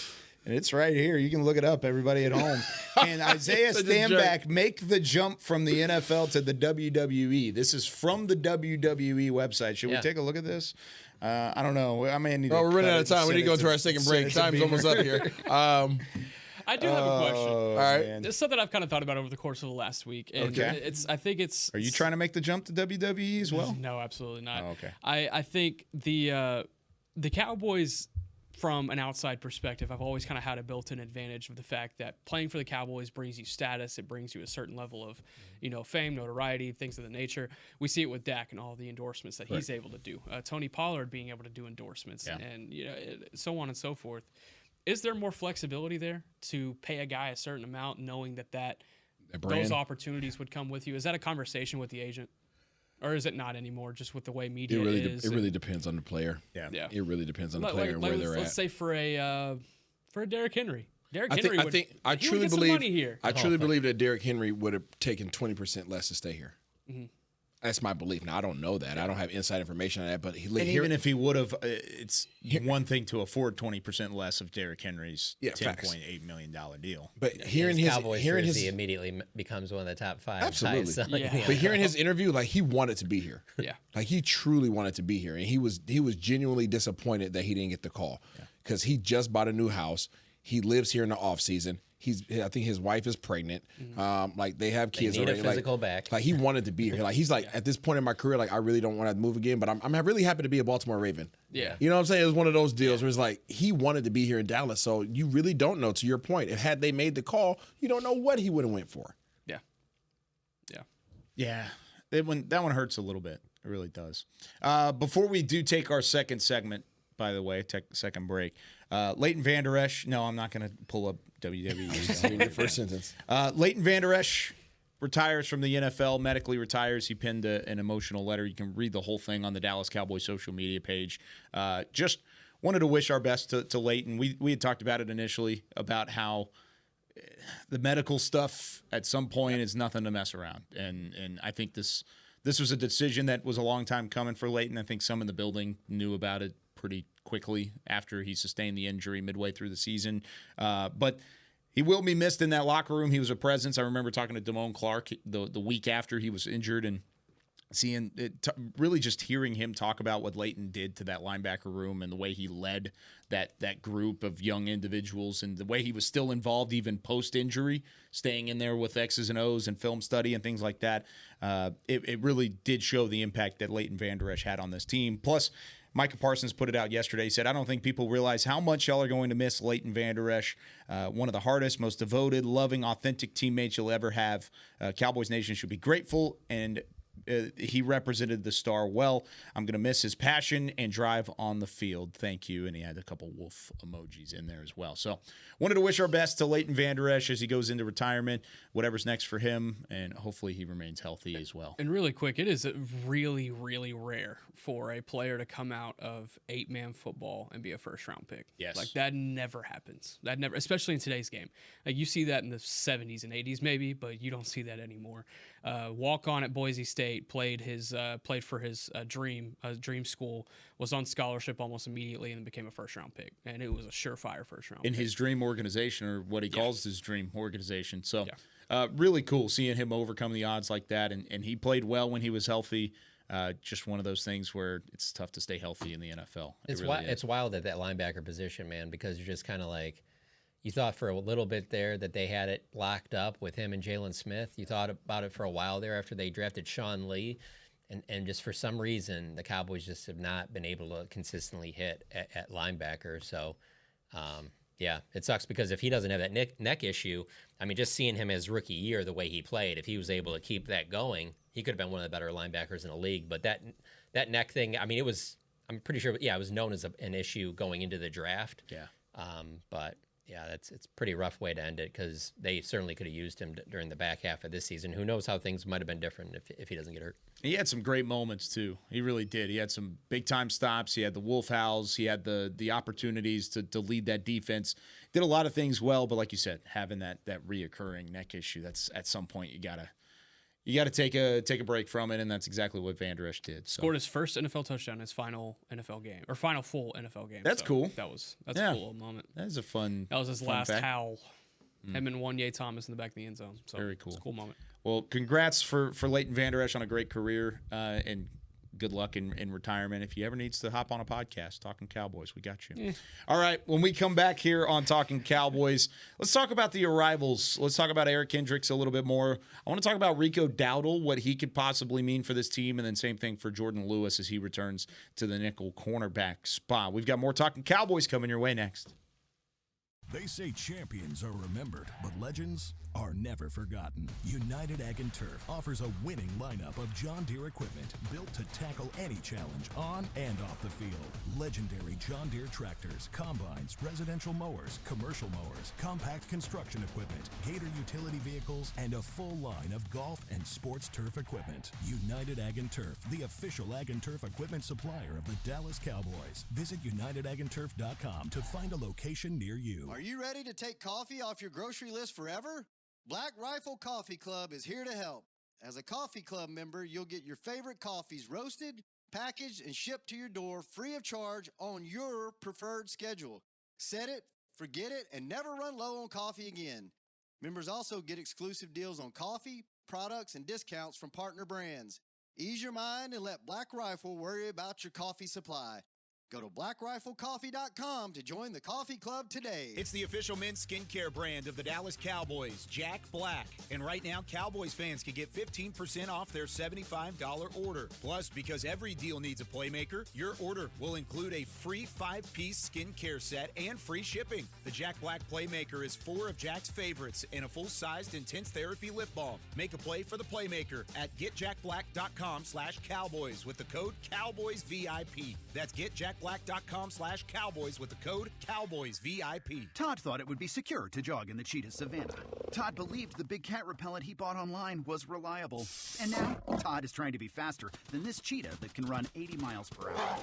and it's right here. You can look it up, everybody at home. And Isaiah Stanback make the jump from the NFL to the WWE. This is from the WWE website. Should we take a look at this? I don't know. I may need to we're running cut out it of time. and We need to send go it to our second send break. it to Time's Beamer. almost up here. I do have a question. All right. Man. It's something I've kind of thought about over the course of the last week. And Okay. I think it's. Are you trying to make the jump to WWE as well? No, absolutely not. Oh, okay. I think the Cowboys, from an outside perspective, I've always kind of had a built-in advantage of the fact that playing for the Cowboys brings you status. It brings you a certain level of, fame, notoriety, things of the nature. We see it with Dak and all the endorsements that he's able to do. Tony Pollard being able to do endorsements, and so on and so forth. Is there more flexibility there to pay a guy a certain amount, knowing that those opportunities would come with you? Is that a conversation with the agent? Or is it not anymore, just with the way media is? It really depends on the player. Yeah. It really depends on the player and where they're let's at. say for a Derrick Henry. Derrick I Henry truly would get some money here. I truly believe that Derrick Henry would have taken 20% less to stay here. Mm-hmm. That's my belief. Now I don't know that. I don't have inside information on that. But even if he would have, it's one thing to afford 20% less of Derrick Henry's $10.8 million deal. But hearing his immediately becomes one of the top 5. Absolutely. Guys, so, But hearing his interview, like he wanted to be here. Yeah. Like he truly wanted to be here, and he was genuinely disappointed that he didn't get the call because he just bought a new house. He lives here in the off season. I think his wife is pregnant. Like they have kids they need already. a physical back. Like he wanted to be here. Like he's like at this point in my career, like I really don't want to move again. But I'm really happy to be a Baltimore Raven. Yeah. You know what I'm saying? It was one of those deals where it's like he wanted to be here in Dallas. So you really don't know. To your point, if had they made the call, you don't know what he would have went for. Yeah. Yeah. That one hurts a little bit. It really does. Before we do take our second segment, by the way, second break. Leighton Vander Esch. No, I'm not going to pull up WWE. In your first sentence. Leighton Vander Esch retires from the NFL, medically retires. He penned an emotional letter. You can read the whole thing on the Dallas Cowboys social media page. Just wanted to wish our best to Leighton. We had talked about it initially, about how the medical stuff at some point is nothing to mess around. And I think this was a decision that was a long time coming for Leighton. I think some in the building knew about it pretty quickly after he sustained the injury midway through the season. But he will be missed in that locker room. He was a presence. I remember talking to Damone Clark the week after he was injured and seeing it, really just hearing him talk about what Leighton did to that linebacker room and the way he led that group of young individuals and the way he was still involved even post-injury, staying in there with X's and O's and film study and things like that. It really did show the impact that Leighton Vander Esch had on this team. Plus, Micah Parsons put it out yesterday. He said, I don't think people realize how much y'all are going to miss Leighton Vander Esch, one of the hardest, most devoted, loving, authentic teammates you'll ever have. Cowboys Nation should be grateful, and he represented the star well. I'm going to miss his passion and drive on the field. Thank you. And he had a couple wolf emojis in there as well. So wanted to wish our best to Leighton Vander Esch as he goes into retirement, whatever's next for him, and hopefully he remains healthy as well. And really quick, it is really, really rare for a player to come out of 8-man football and be a first-round pick. Yes. Like, that never happens. That never, especially in today's game. Like, you see that in the 70s and 80s maybe, but you don't see that anymore. Walk on at Boise State, played for his dream school, was on scholarship almost immediately, and then became a first-round pick. And it was a surefire first-round pick. In his dream organization, or what he calls his dream organization. So really cool seeing him overcome the odds like that. And he played well when he was healthy. Just one of those things where it's tough to stay healthy in the NFL. It's wild at that linebacker position, man, because you're just kind of like, you thought for a little bit there that they had it locked up with him and Jalen Smith. You thought about it for a while there after they drafted Sean Lee. And just for some reason, the Cowboys just have not been able to consistently hit at linebacker. So, it sucks because if he doesn't have that neck issue, I mean, just seeing him his rookie year, the way he played, if he was able to keep that going, he could have been one of the better linebackers in the league. But that neck thing, I mean, I'm pretty sure, it was known as an issue going into the draft. Yeah. But it's a pretty rough way to end it because they certainly could have used him during the back half of this season. Who knows how things might have been different if he doesn't get hurt. He had some great moments too. He really did. He had some big time stops. He had the wolf howls. He had the opportunities to lead that defense. Did a lot of things well, but like you said, having that reoccurring neck issue, that's at some point you gotta take a break from it, and that's exactly what Vander Esch did. So. Scored his first NFL touchdown in his final NFL game, or final full NFL game. That's cool. That's a cool little moment. That is a fun. That was his last fact. howl. Him and Wanye Thomas in the back of the end zone. So very cool. It's a cool moment. Well, congrats for Leighton Vander Esch on a great career, and good luck in retirement. If he ever needs to hop on a podcast, Talkin Cowboys, we got you. Yeah. All right, when we come back here on Talkin Cowboys, let's talk about the arrivals. Let's talk about Eric Kendricks a little bit more. I want to talk about Rico Dowdle, what he could possibly mean for this team, and then same thing for Jordan Lewis as he returns to the nickel cornerback spot. We've got more Talkin Cowboys coming your way next. They say champions are remembered, but legends are never forgotten. United Ag & Turf offers a winning lineup of John Deere equipment built to tackle any challenge on and off the field. Legendary John Deere tractors, combines, residential mowers, commercial mowers, compact construction equipment, Gator utility vehicles, and a full line of golf and sports turf equipment. United Ag & Turf, the official Ag & Turf equipment supplier of the Dallas Cowboys. Visit UnitedAgAndTurf.com to find a location near you. Are you ready to take coffee off your grocery list forever? Black Rifle Coffee Club is here to help. As a coffee club member, you'll get your favorite coffees roasted, packaged, and shipped to your door free of charge on your preferred schedule. Set it, forget it, and never run low on coffee again. Members also get exclusive deals on coffee, products, and discounts from partner brands. Ease your mind and let Black Rifle worry about your coffee supply. Go to blackriflecoffee.com to join the coffee club today. It's the official men's skincare brand of the Dallas Cowboys, Jack Black. And right now, Cowboys fans can get 15% off their $75 order. Plus, because every deal needs a playmaker, your order will include a free 5-piece skincare set and free shipping. The Jack Black Playmaker is 4 of Jack's favorites and a full-sized intense therapy lip balm. Make a play for the Playmaker at getjackblack.com/Cowboys with the code CowboysVIP. That's getjackblack.com/Cowboys with the code CowboysVIP. Todd thought it would be secure to jog in the cheetah savanna. Todd believed the big cat repellent he bought online was reliable. And now, Todd is trying to be faster than this cheetah that can run 80 miles per hour.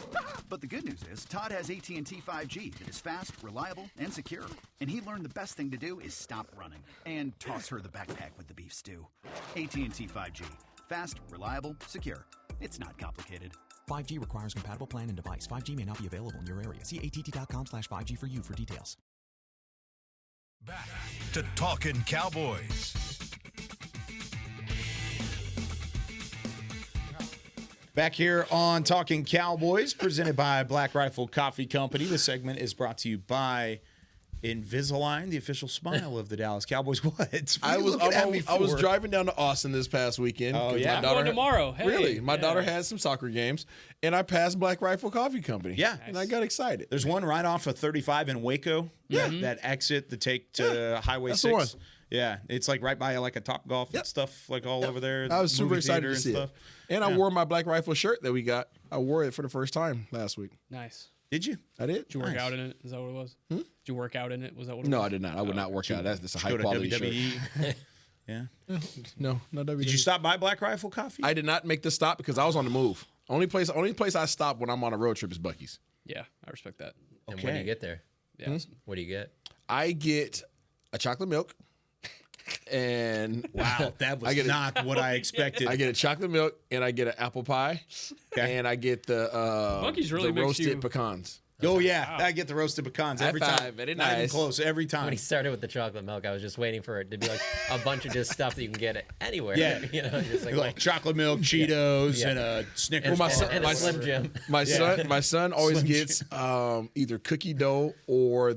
But the good news is, Todd has AT&T 5G that is fast, reliable, and secure. And he learned the best thing to do is stop running and toss her the backpack with the beef stew. AT&T 5G. Fast, reliable, secure. It's not complicated. 5G requires compatible plan and device. 5G may not be available in your area. See att.com/5G for you for details. Back to Talkin Cowboys. Back here on Talking Cowboys, presented by Black Rifle Coffee Company. This segment is brought to you by Invisalign, the official smile of the Dallas Cowboys. What? I was driving down to Austin this past weekend. Oh, yeah? I'm going tomorrow. Hey. Really? My daughter had some soccer games, and I passed Black Rifle Coffee Company. Yeah. And I got excited. There's one right off of 35 in Waco. Yeah. That exit to take to Highway That's 6. the one. Yeah. It's like right by like a Top Golf and stuff like all over there. I was super movie excited theater to see and stuff. it. And I wore my Black Rifle shirt that we got. I wore it for the first time last week. Nice. Did you? I did. Did you work out in it? Is that what it was? Did you work out in it? Was that what it was? No, I did not. I would not work out. That's a high quality shirt. Yeah. No WWE. Did you stop by Black Rifle Coffee? I did not make the stop because I was on the move. Only place I stop when I'm on a road trip is Buc-ee's. Yeah, I respect that. And when do you get there? Yeah. What do you get? I get a chocolate milk. And wow, that was not what I expected. I get a chocolate milk and I get an apple pie, and I get the Buc-ee's really the makes roasted pecans. Oh yeah, I get the roasted pecans every time. Very Not even nice. close every time. When he started with the chocolate milk, I was just waiting for it to be like a bunch of just stuff that you can get anywhere. Yeah. You know, just like chocolate milk, Cheetos, and a Snickers. Well, and a Slim Jim. My son always Slim gets either cookie dough or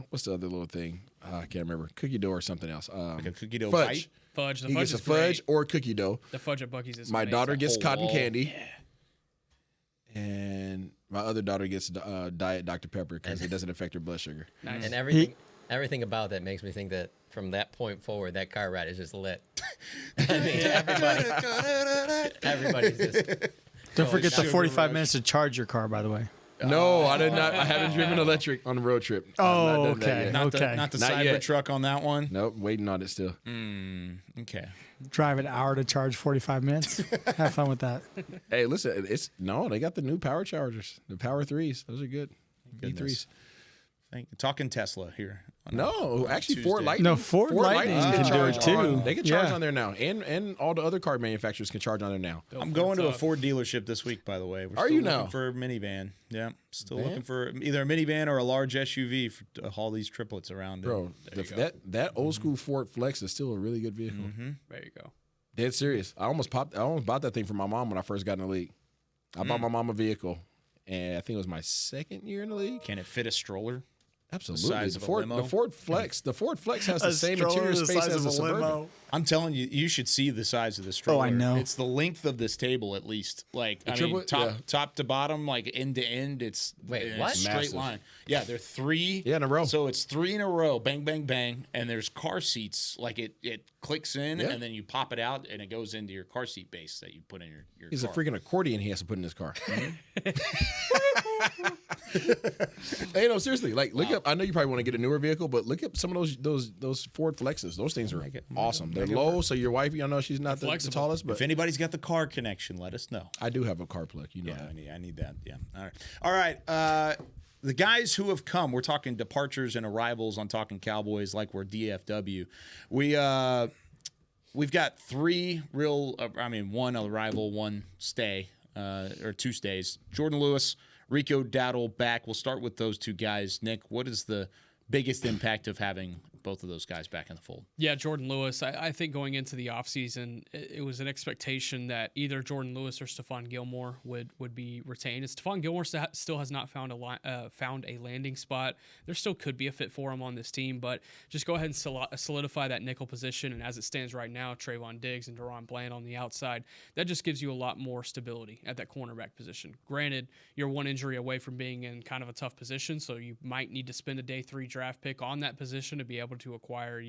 what's the other little thing? I can't remember. Cookie dough or something else. Like a cookie dough fudge. bite? Fudge. The He fudge gets is a fudge great. or cookie dough. The fudge at Buc-ee's is My amazing. daughter gets whole cotton wall. candy. And my other daughter gets Diet Dr. Pepper because it doesn't affect her blood sugar. Nice. And everything about that makes me think that from that point forward, that car ride is just lit. I mean, everybody's just. Don't forget the 45 minutes to charge your car, by the way. No, I did not. I haven't driven electric on a road trip. Oh, okay. Not the Cybertruck on that one. Nope, waiting on it still. Okay. Drive an hour to charge 45 minutes. Have fun with that. Hey, listen, they got the new power chargers, the Power 3s. Those are good. Goodness. V3s. Talking Tesla here. No, actually, Ford Tuesday. Lightning. No, Ford Lightning can do it too. They can charge on there now, and all the other car manufacturers can charge on there now. I'm going to a Ford dealership this week, by the way. We're Are still you looking now? for a minivan. Yeah, still Van? looking for either a minivan or a large SUV to haul these triplets around. Bro, that old school Ford Flex is still a really good vehicle. There you go. Dead serious. I almost bought that thing for my mom when I first got in the league. I bought my mom a vehicle, and I think it was my second year in the league. Can it fit a stroller? Absolutely. size of a limo? The Ford Flex has the same interior space as a Suburban. I'm telling you, you should see the size of this stroller. Oh, I know. It's the length of this table at least. Like The I mean, triplet? top to bottom, like end to end. It's Wait, a what? straight Massive. line. Yeah, they're three. Yeah, in a row. So it's three in a row. Bang, bang, bang. And there's car seats. Like it clicks in, Yeah. and then you pop it out, and it goes into your car seat base that you put in your He's car. a freaking accordion he has to put in his car. Hey, no, seriously. Like, look up. I know you probably want to get a newer vehicle, but look up some of those Ford Flexes. Those things are awesome. They're low, so your wife, she's not the tallest. But if anybody's got the car connection, let us know. I do have a car plug. You know. Yeah, I need that. Yeah. All right. The guys who have come, we're talking departures and arrivals on Talking Cowboys like we're DFW. We've got three real, one arrival, one stay, or two stays. Jordan Lewis, Rico Dowdle back. We'll start with those two guys. Nick, what is the biggest impact of having both of those guys back in the fold? Yeah, Jordan Lewis. I think going into the offseason, it was an expectation that either Jordan Lewis or Stephon Gilmore would be retained. Stephon Gilmore still has not found a landing spot. There still could be a fit for him on this team, but just go ahead and solidify that nickel position. And as it stands right now, Trayvon Diggs and Deron Bland on the outside, that just gives you a lot more stability at that cornerback position. Granted, you're one injury away from being in kind of a tough position, so you might need to spend a day 3 draft pick on that position to be able to acquire,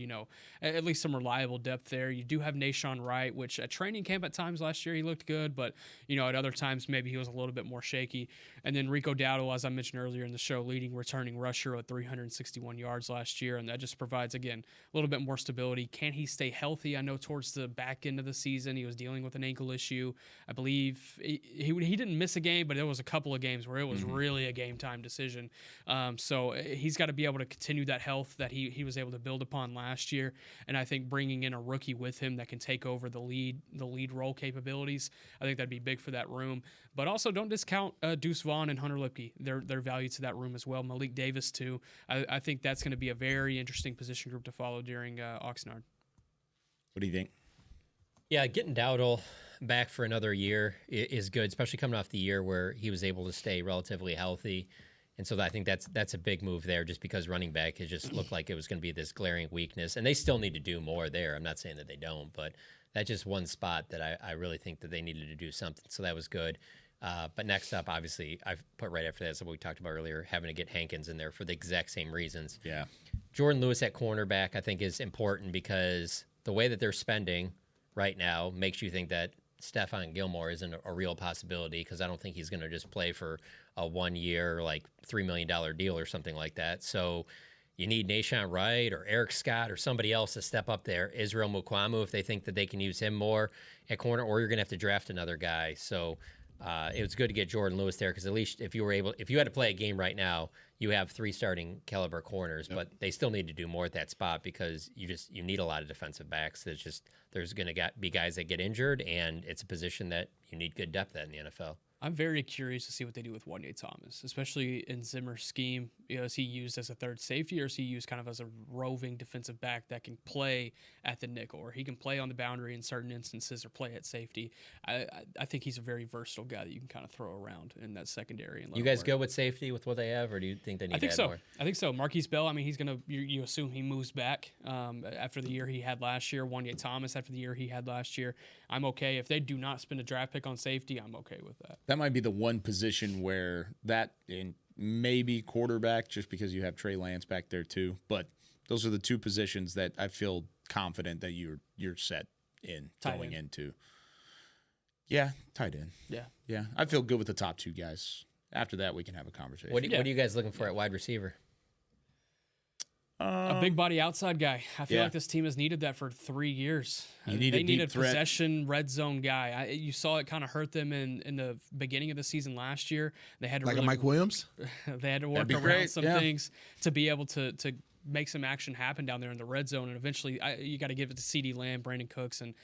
at least some reliable depth there. You do have Nashawn Wright, which at training camp at times last year he looked good, but at other times maybe he was a little bit more shaky. And then Rico Dowdle, as I mentioned earlier in the show, leading returning rusher at 361 yards last year, and that just provides again a little bit more stability. Can he stay healthy? I know towards the back end of the season he was dealing with an ankle issue. I believe he didn't miss a game, but there was a couple of games where it was really a game time decision. So he's got to be able to continue that health that he was able to build upon last year, and I think bringing in a rookie with him that can take over the lead role capabilities, I think that'd be big for that room. But also don't discount Deuce Vaughn and Hunter Lipke. Their value to that room as well. Malik Davis too. I think that's going to be a very interesting position group to follow during Oxnard. What do you think? Yeah, getting Dowdle back for another year is good, especially coming off the year where he was able to stay relatively healthy. And so I think that's a big move there, just because running back has just looked like it was going to be this glaring weakness. And they still need to do more there. I'm not saying that they don't, but that's just one spot that I really think that they needed to do something. So that was good. But next up, obviously, I've put right after that, so what we talked about earlier, having to get Hankins in there for the exact same reasons. Yeah. Jordan Lewis at cornerback, I think, is important because the way that they're spending right now makes you think that Stephon Gilmore isn't a real possibility, because I don't think he's going to just play for a 1 year, like $3 million deal or something like that. So you need Nashawn Wright or Eric Scott or somebody else to step up there. Israel Mukwamu, if they think that they can use him more at corner, or you're going to have to draft another guy. So it was good to get Jordan Lewis there, because at least if you had to play a game right now, you have 3 starting caliber corners, but they still need to do more at that spot, because you need a lot of defensive backs. There's going to be guys that get injured, and it's a position that you need good depth at in the NFL. I'm very curious to see what they do with Wanye Thomas, especially in Zimmer's scheme. Is he used as a third safety, or is he used kind of as a roving defensive back that can play at the nickel, or he can play on the boundary in certain instances, or play at safety? I think he's a very versatile guy that you can kind of throw around in that secondary. And you guys go with safety with what they have, or do you think they need to add more? I think so. Marquise Bell, I mean, he's going to, you assume he moves back after the year he had last year. Wanye Thomas after the year he had last year. I'm okay. If they do not spend a draft pick on safety, I'm okay with that. That might be the one position where that, and maybe quarterback, just because you have Trey Lance back there too. But those are the 2 positions that I feel confident that you're set in going into. Yeah, tight end. Yeah. I feel good with the top 2 guys. After that, we can have a conversation. What are you guys looking for at wide receiver? A big body outside guy. I feel like this team has needed that for 3 years. They need a possession red zone guy. You saw it kind of hurt them in the beginning of the season last year. They had to like a Mike Williams. They had to work around some things to be able to make some action happen down there in the red zone. And eventually, you got to give it to CeeDee Lamb, Brandon Cooks, and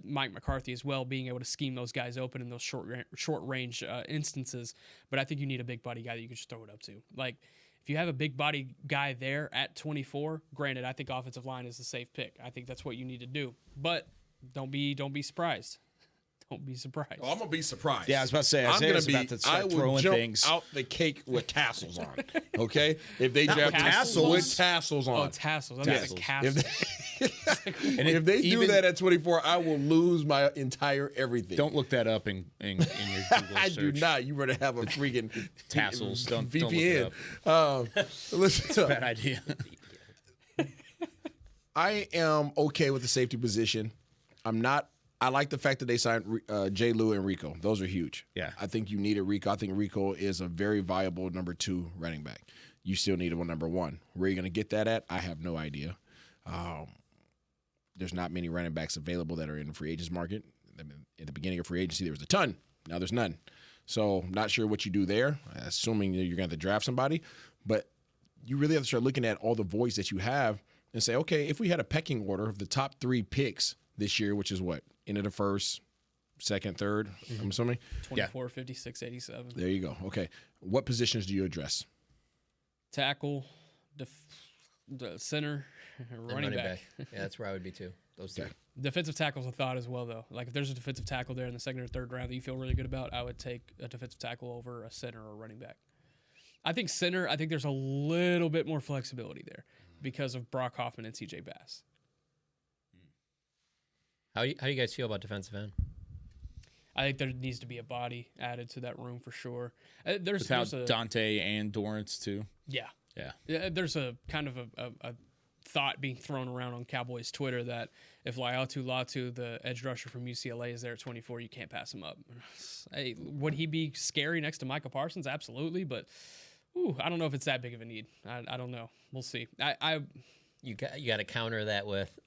Mike McCarthy as well, being able to scheme those guys open in those short range instances. But I think you need a big body guy that you can just throw it up to. Like, if you have a big body guy there at 24, granted, I think offensive line is the safe pick. I think that's what you need to do. But don't be surprised. Don't be surprised. Oh, I'm gonna be surprised. Yeah, I was about to say, I will jump out the cake with tassels on. Okay, if they draft tassels with tassels on. Oh, tassels. If they do that at 24, I will lose my entire everything. Don't look that up in your Google I search. do not. You better have a freaking tassels. Don't VPN. Don't look it up. Listen, It's a bad idea. I am okay with the safety position. I'm not. I like the fact that they signed J. Lou and Rico. Those are huge. Yeah. I think you needed Rico. I think Rico is a very viable number 2 running back. You still need a number 1. Where are you going to get that at? I have no idea. There's not many running backs available that are in the free agents market. I mean, at the beginning of free agency, there was a ton. Now there's none. So not sure what you do there, assuming you're going to draft somebody. But you really have to start looking at all the voids that you have and say, okay, if we had a pecking order of the top 3 picks this year, which is what? Into the first, second, third, I'm assuming? 24, 56, 87. There you go. Okay. What positions do you address? Tackle, the center, running back. Yeah, that's where I would be too. Those 3. Defensive tackle's a thought as well, though. Like, if there's a defensive tackle there in the second or third round that you feel really good about, I would take a defensive tackle over a center or a running back. I think center, there's a little bit more flexibility there because of Brock Hoffman and CJ Bass. How do you guys feel about defensive end? I think there needs to be a body added to that room for sure. There's Dante and Dorrance too. Yeah. There's a kind of a thought being thrown around on Cowboys Twitter that if Laiatu Latu, the edge rusher from UCLA, is there at 24, you can't pass him up. Hey, would he be scary next to Micah Parsons? Absolutely, but I don't know if it's that big of a need. I don't know. We'll see. You got to counter that with,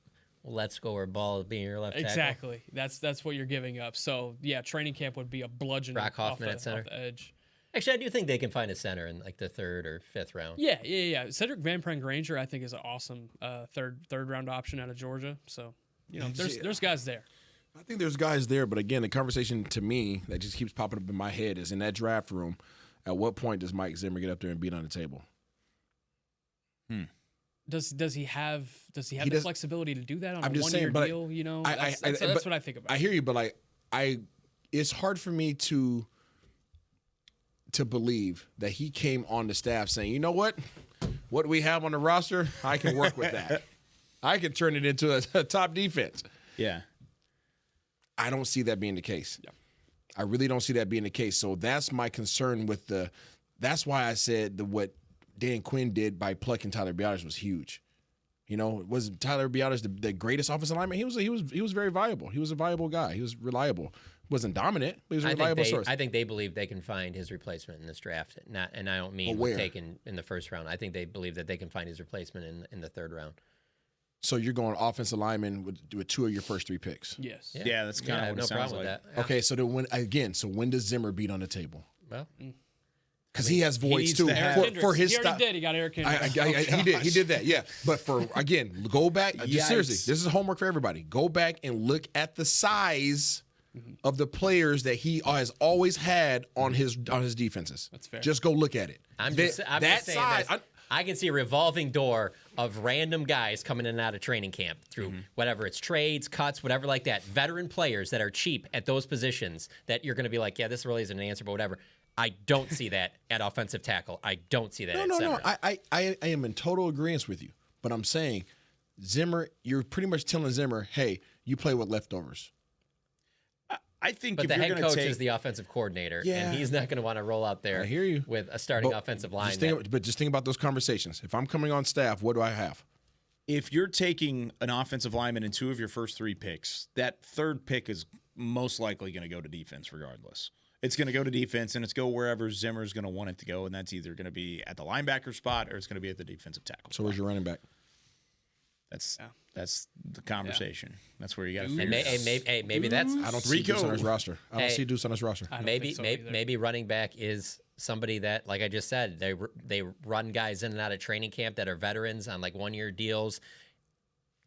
let's go or ball being your left tackle. Exactly. That's what you're giving up. So, yeah, training camp would be a bludgeon Brock Hoffman at center. Off the edge. Actually, I do think they can find a center in like the 3rd or 5th round. Yeah. Cedric Van Pran-Granger, I think, is an awesome third round option out of Georgia. So, there's guys there. I think there's guys there, but again, the conversation to me that just keeps popping up in my head is in that draft room, at what point does Mike Zimmer get up there and beat on the table? Does he have the flexibility to do that on a one-year deal? You know, that's what I think about. I hear you, but it's hard for me to believe that he came on the staff saying, you know what we have on the roster, I can work with that. I can turn it into a top defense. Yeah. I don't see that being the case. Yeah. I really don't see that being the case. So that's my concern with that's why I said what Dan Quinn did by plucking Tyler Biadasz was huge. You know, was Tyler Biadasz the greatest offensive lineman? He was very viable. He was a viable guy. He was reliable. Wasn't dominant, but he was a reliable source. I think they believe they can find his replacement in this draft. And I don't mean taken in the first round. I think they believe that they can find his replacement in the third round. So you're going offensive lineman with 2 of your first 3 picks. Yes. Yeah, that's kind of what it sounds like. With that. Yeah. Okay, so when does Zimmer beat on the table? Well, because he has voids too for his stuff. He already did. He got Eric Hendricks. He did that. Yeah, but go back. Seriously, this is homework for everybody. Go back and look at the size of the players that he has always had on his defenses. That's fair. Just go look at it. I'm just saying I can see a revolving door of random guys coming in and out of training camp through whatever it's trades, cuts, whatever like that. Veteran players that are cheap at those positions that you're going to be like, yeah, this really isn't an answer, but whatever. I don't see that at offensive tackle. I don't see that at center. No. I am in total agreement with you. But I'm saying, Zimmer, you're pretty much telling Zimmer, hey, you play with leftovers. I think but the head coach is the offensive coordinator, and he's not going to want to roll out there I hear you. With a starting offensive line. Just think about those conversations. If I'm coming on staff, what do I have? If you're taking an offensive lineman in 2 of your first 3 picks, that third pick is most likely going to go to defense regardless. It's going to go to defense, and it's go wherever Zimmer's going to want it to go, and that's either going to be at the linebacker spot or it's going to be at the defensive tackle spot. So where's your running back? That's the conversation. Yeah. That's where you got to figure it out. Maybe that's. I don't see Deuce on his roster. I don't see Deuce on his roster. Maybe running back is somebody that, like I just said, they run guys in and out of training camp that are veterans on like 1-year deals,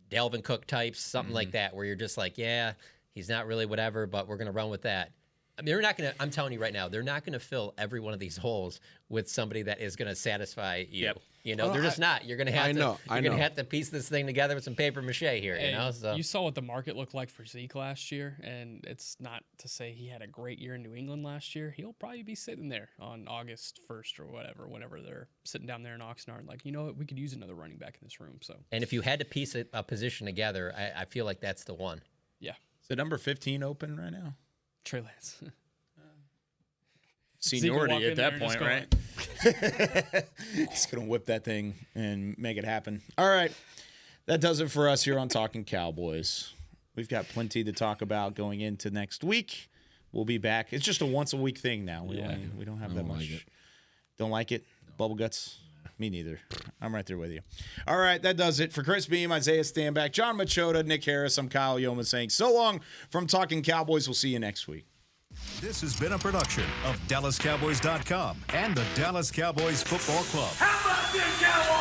Dalvin Cook types, something like that, where you're just like, yeah, he's not really whatever, but we're going to run with that. I mean, they're not going to. I'm telling you right now, they're not going to fill every one of these holes with somebody that is going to satisfy you. Yep. You know, they're just not. You're going to have to have to piece this thing together with some paper mache here. And you know, so you saw what the market looked like for Zeke last year, and it's not to say he had a great year in New England last year. He'll probably be sitting there on August 1st or whatever, whenever they're sitting down there in Oxnard, like, you know what, we could use another running back in this room. So, and if you had to piece a position together, I feel like that's the one. Yeah. Is the number 15 open right now? Trey Lance. Seniority at that point, right? He's going to whip that thing and make it happen. All right. That does it for us here on Talkin' Cowboys. We've got plenty to talk about going into next week. We'll be back. It's just a once-a-week thing now. We don't have that much. Don't like it? Bubble guts? Me neither. I'm right there with you. All right, that does it. For Chris Beam, Isaiah Stanback, John Machota, Nick Harris, I'm Kyle Yeoman saying so long from Talkin' Cowboys. We'll see you next week. This has been a production of DallasCowboys.com and the Dallas Cowboys Football Club. How about this, Cowboys?